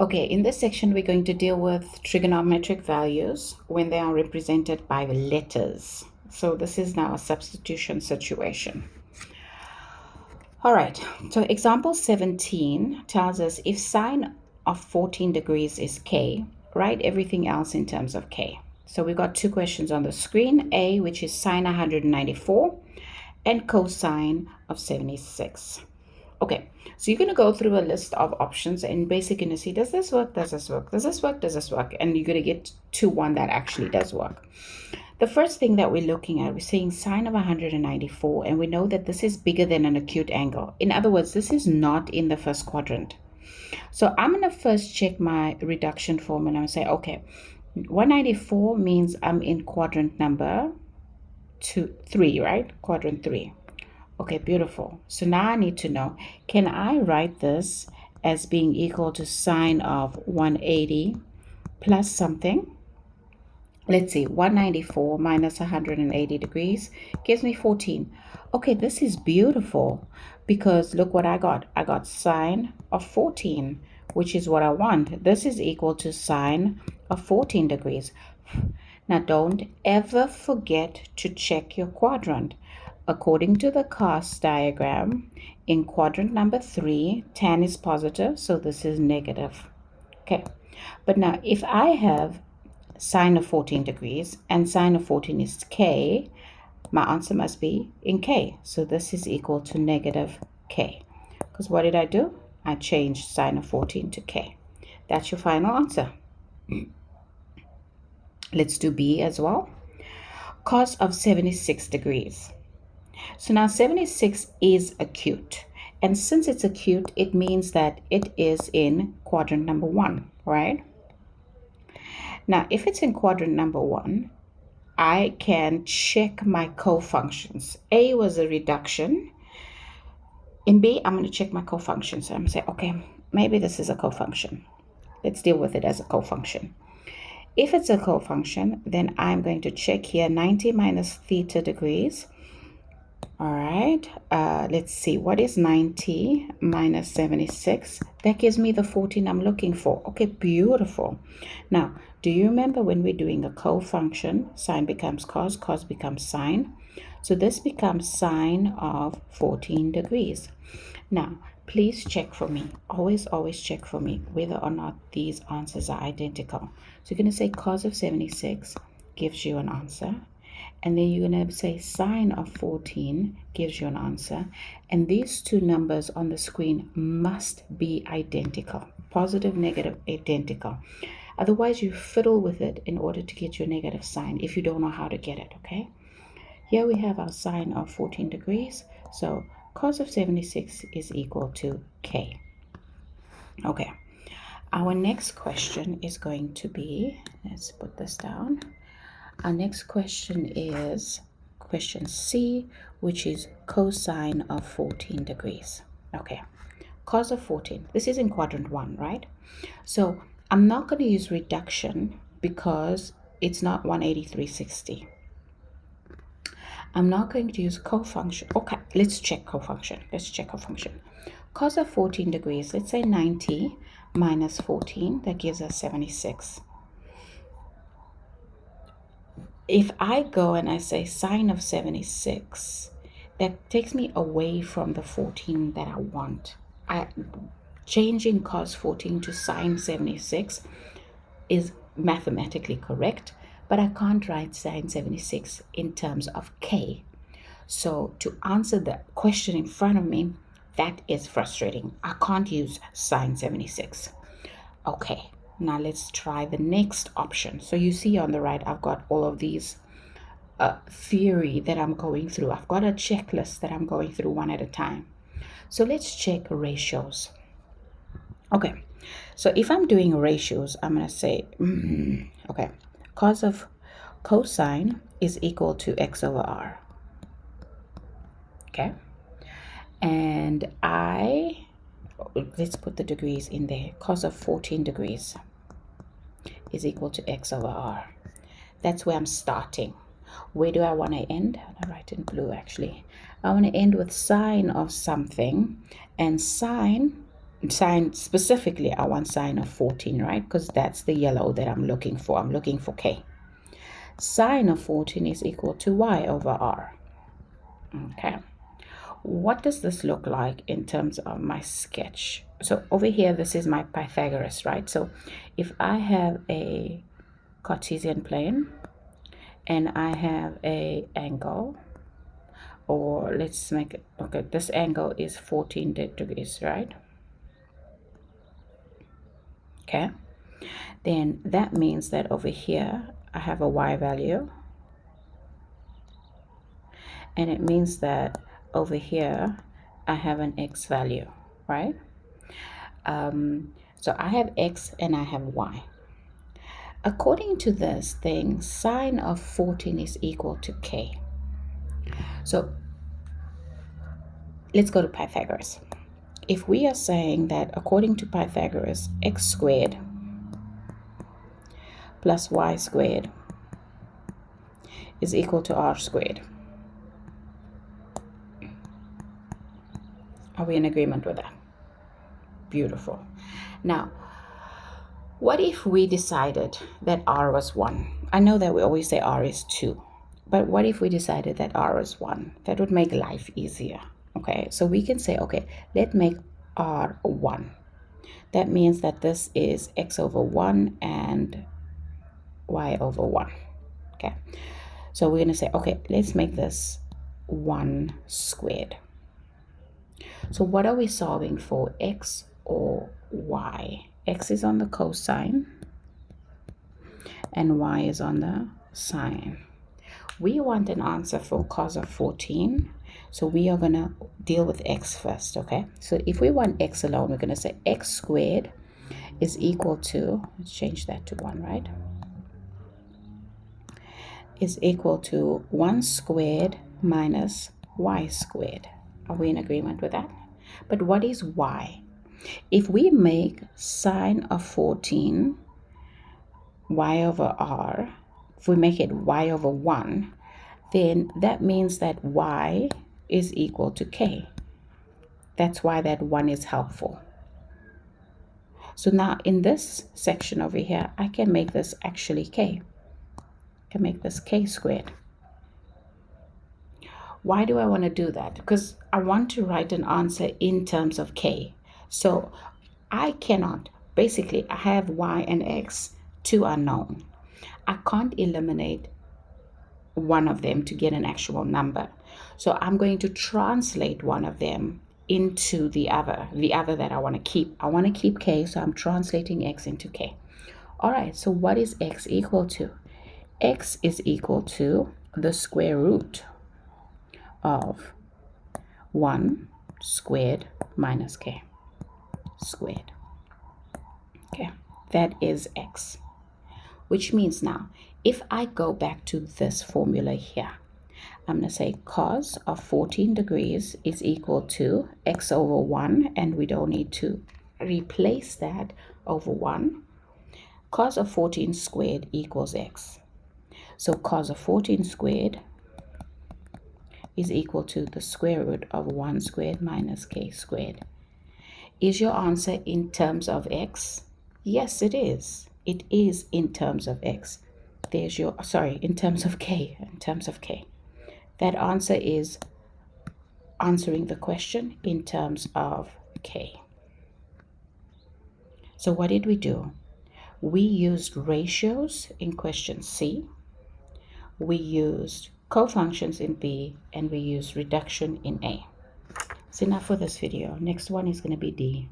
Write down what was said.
Okay, in this section, we're going to deal with trigonometric values when they are represented by letters. So this is now a substitution situation. All right, so example 17 tells us if sine of 14 degrees is k, write everything else in terms of k. So we've got two questions on the screen, A, which is sine 194, and cosine of 76. Okay, so you're going to go through a list of options and basically going to see, does this work, does this work, does this work, does this work? And you're going to get to one that actually does work. The first thing that we're looking at, we're saying sine of 194, and we know that this is bigger than an acute angle. In other words, this is not in the first quadrant. So I'm going to first check my reduction formula and say, okay, 194 means I'm in quadrant number 3, right? Quadrant 3. Okay, beautiful. So now I need to know, can I write this as being equal to sine of 180 plus something? Let's see, 194 minus 180 degrees gives me 14. Okay, this is beautiful because look what I got. I got sine of 14, which is what I want. This is equal to sine of 14 degrees. Now, don't ever forget to check your quadrant. According to the cos diagram, in quadrant number 3, tan is positive, so this is negative. Okay, but now if I have sine of 14 degrees and sine of 14 is k, my answer must be in k. So this is equal to negative k. Because what did I do? I changed sine of 14 to k. That's your final answer. Let's do B as well. Cos of 76 degrees. So now 76 is acute. And since it's acute, it means that it is in quadrant number 1, right? Now, if it's in quadrant number 1, I can check my cofunctions. A was a reduction. In B, I'm going to check my cofunctions. So I'm going to say, okay, maybe this is a cofunction. Let's deal with it as a cofunction. If it's a cofunction, then I'm going to check here 90 minus theta degrees. All right, let's see, what is 90 minus 76? That gives me the 14 I'm looking for. Okay, beautiful. Now, do you remember when we're doing a cofunction, sine becomes cos, cos becomes sine? So this becomes sine of 14 degrees. Now, please check for me. Always check for me whether or not these answers are identical. So you're going to say cos of 76 gives you an answer. And then you're going to say sine of 14 gives you an answer. And these two numbers on the screen must be identical. Positive, negative, identical. Otherwise, you fiddle with it in order to get your negative sign if you don't know how to get it, okay? Here we have our sine of 14 degrees. So cos of 76 is equal to k. Okay. Our next question is going to be, let's put this down. Our next question is question C, which is cosine of 14 degrees. Okay, cos of 14. This is in quadrant 1, right? So I'm not going to use reduction because it's not 183.60. I'm not going to use cofunction. Okay, let's check cofunction. Cos of 14 degrees, let's say 90 minus 14, that gives us 76. If I go and I say sine of 76, that takes me away from the 14 that I want. Changing cos 14 to sine 76 is mathematically correct, but I can't write sine 76 in terms of k. So to answer the question in front of me, that is frustrating. I can't use sine 76. Okay. Now let's try the next option. So you see on the right, I've got all of these theory that I'm going through. I've got a checklist that I'm going through one at a time. So let's check ratios. Okay, so if I'm doing ratios, I'm going to say, okay, cos of cosine is equal to x over r. Okay, and let's put the degrees in there. Cos of 14 degrees is equal to x over r. That's where I'm starting. Where do I want to end? I'll write in blue actually. I want to end with sine of something, and sine sine, specifically I want sine of 14, right? Because that's the yellow that I'm looking for. I'm looking for k. Sine of 14 is equal to y over r. Okay, what does this look like in terms of my sketch? So over here, this is my Pythagoras, right? So if I have a Cartesian plane and I have a angle, or let's make it, okay, this angle is 14 degrees, right? Okay, then that means that over here I have a y value, and it means that over here I have an x value, right? So I have x and I have y. According to this thing, sine of 14 is equal to k. So let's go to Pythagoras. If we are saying that according to Pythagoras, x squared plus y squared is equal to r squared. Are we in agreement with that? Beautiful. Now, what if we decided that r was 1? I know that we always say r is 2, but what if we decided that r is 1? That would make life easier. Okay, so we can say, okay, let's make r 1. That means that this is x over 1 and y over 1. Okay, so we're going to say, okay, let's make this 1 squared. So what are we solving for, x or y? X is on the cosine and y is on the sine. We want an answer for cos of 14, so we are going to deal with x first, okay? So if we want x alone, we're going to say x squared is equal to, let's change that to 1, right? Is equal to 1 squared minus y squared. Are we in agreement with that? But what is y? If we make sine of 14 y over r, if we make it y over 1, then that means that y is equal to k. That's why that 1 is helpful. So now in this section over here, I can make this actually k. I can make this k squared. Why do I want to do that? Because I want to write an answer in terms of k. So I cannot, basically I have y and x, two unknown. I can't eliminate one of them to get an actual number. So I'm going to translate one of them into the other that I want to keep. I want to keep k, so I'm translating x into k. All right, so what is x equal to? X is equal to the square root of 1 squared minus k squared. Okay, that is x, which means now if I go back to this formula here, I'm going to say cos of 14 degrees is equal to x over 1, and we don't need to replace that over 1. Cos of 14 squared equals x. So cos of 14 squared is equal to the square root of 1 squared minus k squared. Is your answer in terms of x? Yes, it is. It is in terms of x. There's your, sorry, in terms of k, That answer is answering the question in terms of k. So what did we do? We used ratios in question C. We used cofunctions in B, and we used reduction in A. That's enough for this video. Next one is going to be D.